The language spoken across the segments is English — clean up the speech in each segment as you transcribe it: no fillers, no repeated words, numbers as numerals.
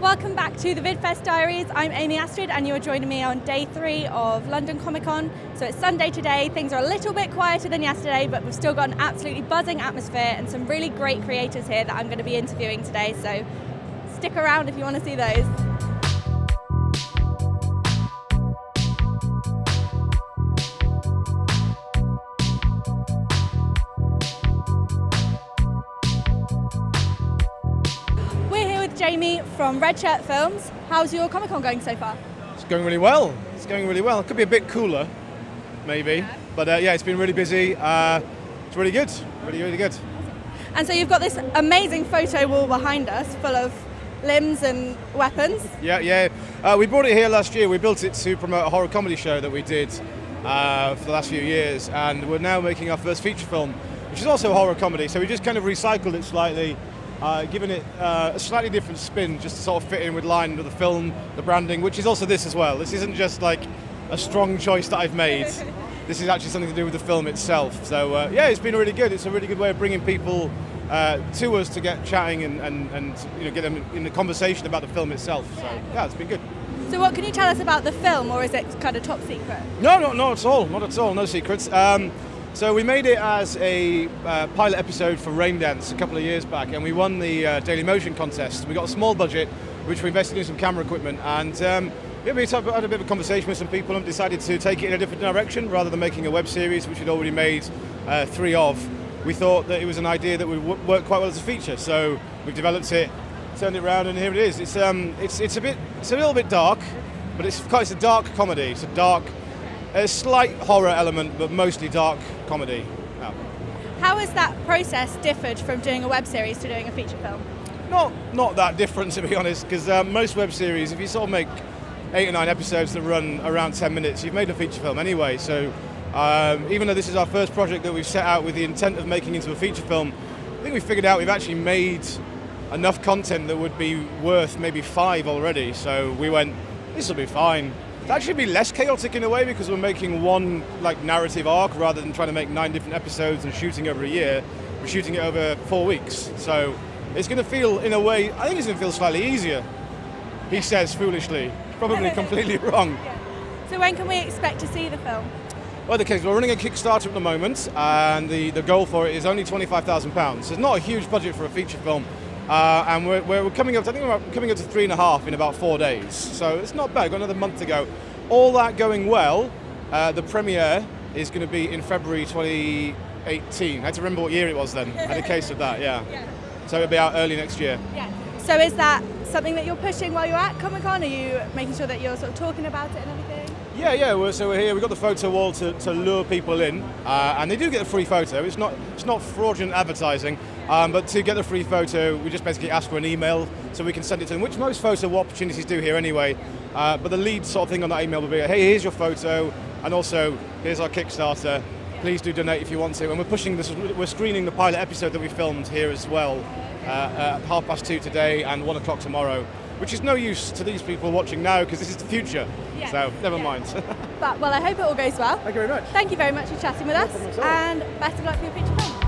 Welcome back to the Vidfest Diaries. I'm Amy Astrid and you're joining me on day 3 of London Comic Con. So it's Sunday today, things are a little bit quieter than yesterday, but we've still got an absolutely buzzing atmosphere and some really great creators here that I'm going to be interviewing today, so stick around if you want to see those. Amy from Redshirt Films. How's your Comic Con going so far? It's going really well. It could be a bit cooler, maybe. Yeah. But yeah, it's been really busy. It's really good. Really good. And so you've got this amazing photo wall behind us full of limbs and weapons. Yeah. We brought it here last year. We built it to promote a horror comedy show that we did for the last few years. And we're now making our first feature film, which is also a horror comedy. So we just kind of recycled it slightly. Giving it a slightly different spin just to sort of fit in with line with the film, the branding, which is also this as well. This isn't just like a strong choice that I've made. This is actually something to do with the film itself. So yeah, it's been really good. It's a really good way of bringing people to us to get chatting and get them in the conversation about the film itself. So yeah, it's been good. So what can you tell us about the film, or is it kind of top secret? No, not at all. Not at all. No secrets. So we made it as a pilot episode for Rain Dance a couple of years back, and we won the Daily Motion contest. We got a small budget, which we invested in some camera equipment, and we had a bit of a conversation with some people and decided to take it in a different direction rather than making a web series, which we'd already made 3 of. We thought that it was an idea that would work quite well as a feature, so we've developed it, turned it around, and here it is. It's a little bit dark, but it's a dark comedy. It's a slight horror element, but mostly dark comedy. Yeah. How has that process differed from doing a web series to doing a feature film? Not that different, to be honest, because most web series, if you sort of make 8 or 9 episodes that run around 10 minutes, you've made a feature film anyway. So even though this is our first project that we've set out with the intent of making into a feature film, I think we figured out we've actually made enough content that would be worth maybe 5 already. So we went, this will be fine. It'll actually be less chaotic in a way because we're making one narrative arc rather than trying to make 9 different episodes and shooting over a year. We're shooting it over 4 weeks. So it's going to feel, in a way, I think it's going to feel slightly easier, he says foolishly. Probably completely wrong. Yeah. So when can we expect to see the film? Well, we're running a Kickstarter at the moment, and the goal for it is only £25,000. So it's not a huge budget for a feature film. And we're coming up, I think we're coming up to 3.5 in about 4 days. So it's not bad, we've got another month to go. All that going well, the premiere is going to be in February 2018. I had to remember what year it was then. I had a case of that, yeah. So it'll be out early next year. Yeah. So is that something that you're pushing while you're at Comic Con? Are you making sure that you're sort of talking about it and everything? Yeah. So we're here. We've got the photo wall to lure people in, and they do get a free photo. It's not fraudulent advertising. But to get the free photo, we just basically ask for an email so we can send it to them, which most photo opportunities do here anyway. But the lead sort of thing on that email will be, hey, here's your photo, and also here's our Kickstarter. Please do donate if you want to. And we're screening the pilot episode that we filmed here as well at 2:30 today and 1 o'clock tomorrow, which is no use to these people watching now because this is the future. Yeah. So never mind. But well, I hope it all goes well. Thank you very much. Thank you very much for chatting with us, and best of luck for your feature film.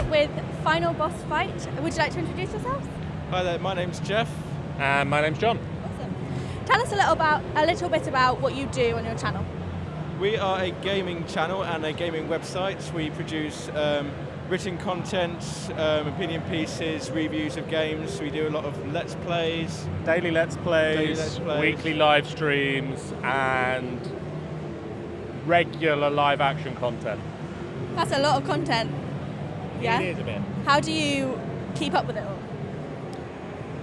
With Final Boss Fight. Would you like to introduce yourselves? Hi there, my name's Jeff. And my name's John. Awesome. Tell us a little bit about what you do on your channel. We are a gaming channel and a gaming website. We produce written content, opinion pieces, reviews of games. We do a lot of Let's Plays. Daily Let's Plays, weekly live streams, and regular live action content. That's a lot of content. Yeah? It is a bit. How do you keep up with it all?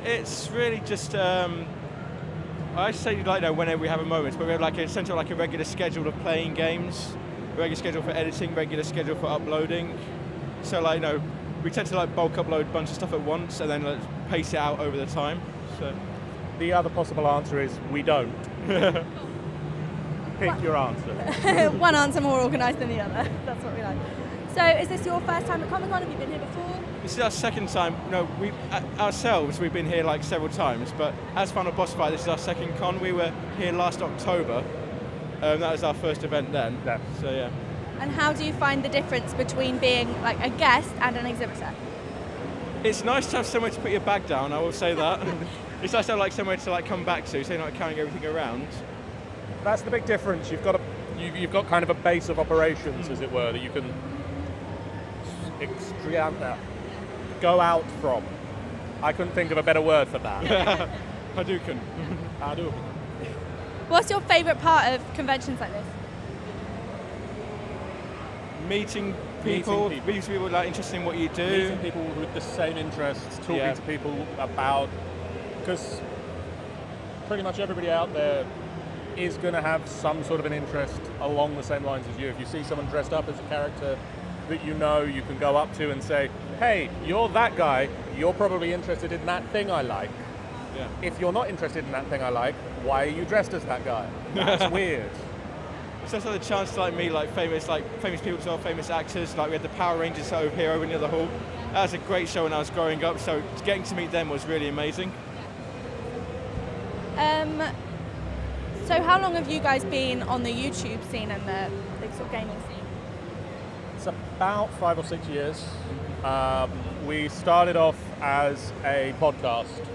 It's really just, I say whenever we have a moment, but we have essentially a regular schedule of playing games, a regular schedule for editing, regular schedule for uploading. So we tend to bulk upload a bunch of stuff at once and then pace it out over the time. So the other possible answer is we don't. Pick your answer. One answer more organised than the other. That's what we like. So is this your first time at Comic Con? Have you been here before? This is our second time. No, we've been here several times, but as Final Boss Fight, this is our second con. We were here last October. That was our first event then. Yeah. So yeah. And how do you find the difference between being like a guest and an exhibitor? It's nice to have somewhere to put your bag down, I will say that. It's nice to have like somewhere to like come back to, so you're not carrying everything around. That's the big difference. You've got kind of a base of operations, as it were, that you can go out from. I couldn't think of a better word for that. Hadouken. What's your favourite part of conventions like this? Meeting people like interested in what you do. Meeting people with the same interests, talking to people about, because pretty much everybody out there is going to have some sort of an interest along the same lines as you. If you see someone dressed up as a character that you know, you can go up to and say, hey, you're that guy, you're probably interested in that thing I like. Yeah. If you're not interested in that thing I like, why are you dressed as that guy? That's weird. It's also the chance to like meet like famous people as well, famous actors. Like we had the Power Rangers over here over near the hall. That was a great show when I was growing up, so getting to meet them was really amazing. So how long have you guys been on the YouTube scene and the sort of gaming scene? It's about 5 or 6 years. We started off as a podcast,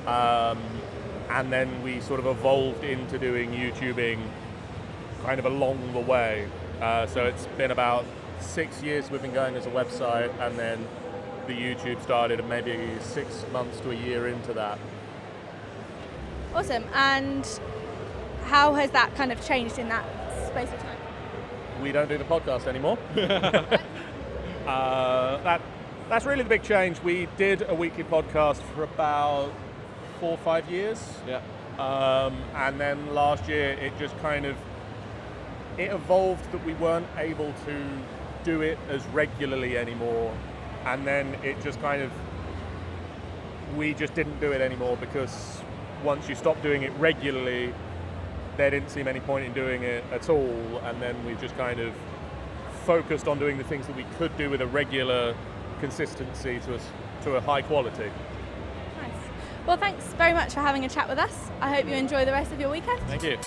and then we sort of evolved into doing YouTubing kind of along the way. So it's been about 6 years we've been going as a website, and then the YouTube started maybe 6 months to a year into that. Awesome. And how has that kind of changed in that space of time? We don't do the podcast anymore. That's really the big change. We did a weekly podcast for about 4 or 5 years. Yeah. And then last year it just kind of, it evolved that we weren't able to do it as regularly anymore. And then it just kind of, we just didn't do it anymore because once you stop doing it regularly, there didn't seem any point in doing it at all. And then we just kind of focused on doing the things that we could do with a regular consistency to a high quality. Nice. Well, thanks very much for having a chat with us. I hope you enjoy the rest of your weekend. Thank you.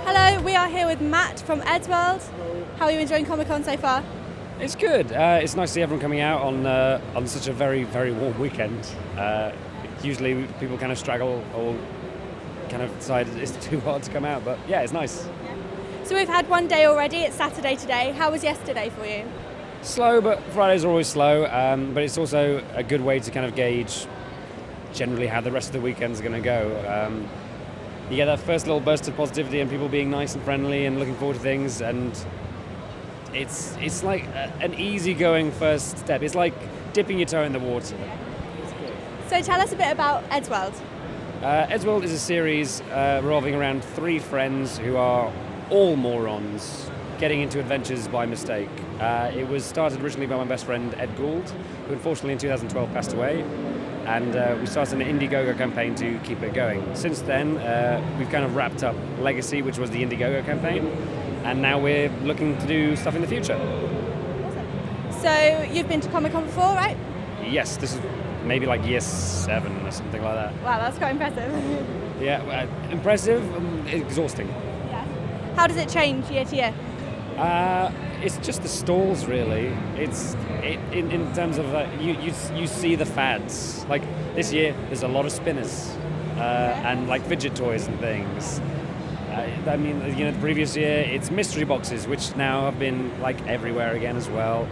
Hello, we are here with Matt from Eddsworld. How are you enjoying Comic-Con so far? It's good. It's nice to see everyone coming out on such a very, very warm weekend. Usually people kind of straggle or kind of decide it's too hot to come out, but yeah, it's nice. So we've had one day already, it's Saturday today. How was yesterday for you? Slow, but Fridays are always slow, but it's also a good way to kind of gauge generally how the rest of the weekend's going to go. You get that first little burst of positivity and people being nice and friendly and looking forward to things, and it's like an easygoing first step. It's like dipping your toe in the water. So tell us a bit about Eddsworld. Eddsworld is a series revolving around 3 friends who are all morons getting into adventures by mistake. It was started originally by my best friend Ed Gould, who unfortunately in 2012 passed away, and we started an Indiegogo campaign to keep it going. Since then, we've kind of wrapped up Legacy, which was the Indiegogo campaign, and now we're looking to do stuff in the future. Awesome. So you've been to Comic-Con before, right? Yes, this is maybe like year 7 or something like that. Wow, that's quite impressive. Yeah, impressive, exhausting. Yeah. How does it change year to year? It's just the stalls, really. In terms of you see the fads. Like this year, there's a lot of spinners and like fidget toys and things. I mean, the previous year it's mystery boxes, which now have been like everywhere again as well.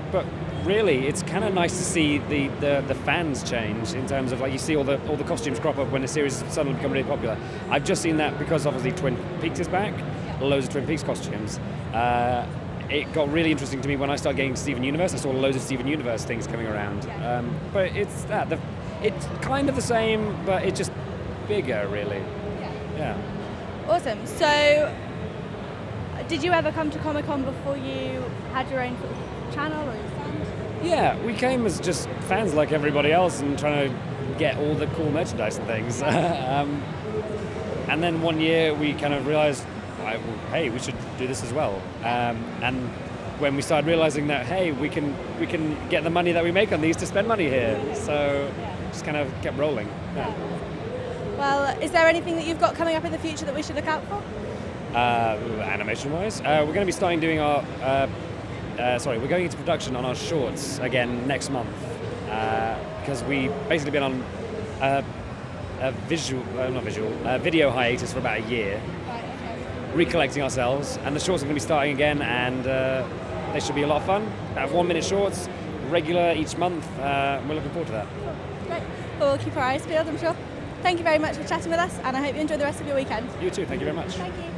But really, it's kind of nice to see the fans change in terms of like you see all the costumes crop up when a series suddenly become really popular. I've just seen that because obviously Twin Peaks is back. Loads of Twin Peaks costumes. It got really interesting to me when I started getting Steven Universe. I saw loads of Steven Universe things coming around. But it's kind of the same, but it's just bigger, really. Yeah. Awesome. So, did you ever come to Comic-Con before you had your own sort of channel or your stand? Yeah, we came as just fans like everybody else and trying to get all the cool merchandise and things. And then one year we kind of realised, hey, we should do this as well. And when we started realizing that, hey, we can get the money that we make on these to spend money here. So just kind of kept rolling. Yeah. Well, is there anything that you've got coming up in the future that we should look out for? Animation-wise, we're going to be starting doing our. We're going into production on our shorts again next month because we basically been on a video hiatus for about a year, recollecting ourselves, and the shorts are going to be starting again, and they should be a lot of fun. About 1-minute shorts, regular each month. We're looking forward to that. Great. Well, we'll keep our eyes peeled, I'm sure. Thank you very much for chatting with us, and I hope you enjoy the rest of your weekend. You too. Thank you very much. Thank you.